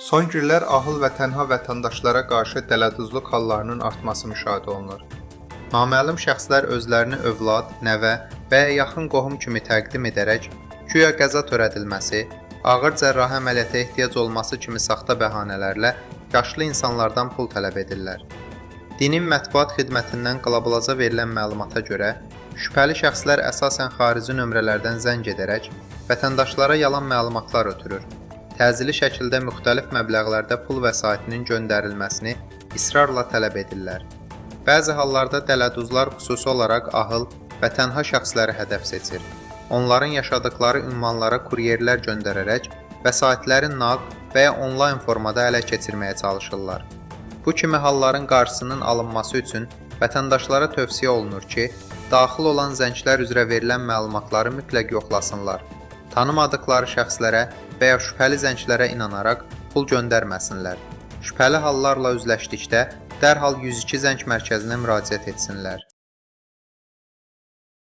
Son günlər ahıl və tənha vətəndaşlara qarşı dələduzluq hallarının artması müşahidə olunur. Naməlum şəxslər özlərini övlad, nəvə və ya yaxın qohum kimi təqdim edərək, güya qəza törədilməsi, ağır cərrahi əməliyyata ehtiyac olması kimi saxta bəhanələrlə yaşlı insanlardan pul tələb edirlər. Dinin mətbuat xidmətindən Qlablaza verilən məlumata görə, şübhəli şəxslər əsasən xarici nömrələrdən zəng edərək, vətəndaşlara yalan məlumatlar ötürür. Təcili şəkildə müxtəlif məbləğlərdə pul vəsaitinin göndərilməsini israrla tələb edirlər. Bəzi hallarda dələduzlar xüsusi olaraq ahıl və tənha şəxsləri hədəf seçir. Onların yaşadıkları ünvanlara kuryerlər göndərərək vəsaitləri nağd və ya onlayn formada ələ keçirməyə çalışırlar. Bu kimi halların qarşısının alınması üçün vətəndaşlara tövsiyə olunur ki, daxil olan zənglər üzrə verilən məlumatları mütləq yoxlasınlar. Tanımadıkları şəxslərə və ya şübhəli zənglərə inanaraq pul göndərməsinlər. Şübhəli hallarla üzləşdikdə dərhal 102 zəng mərkəzinə müraciət etsinlər.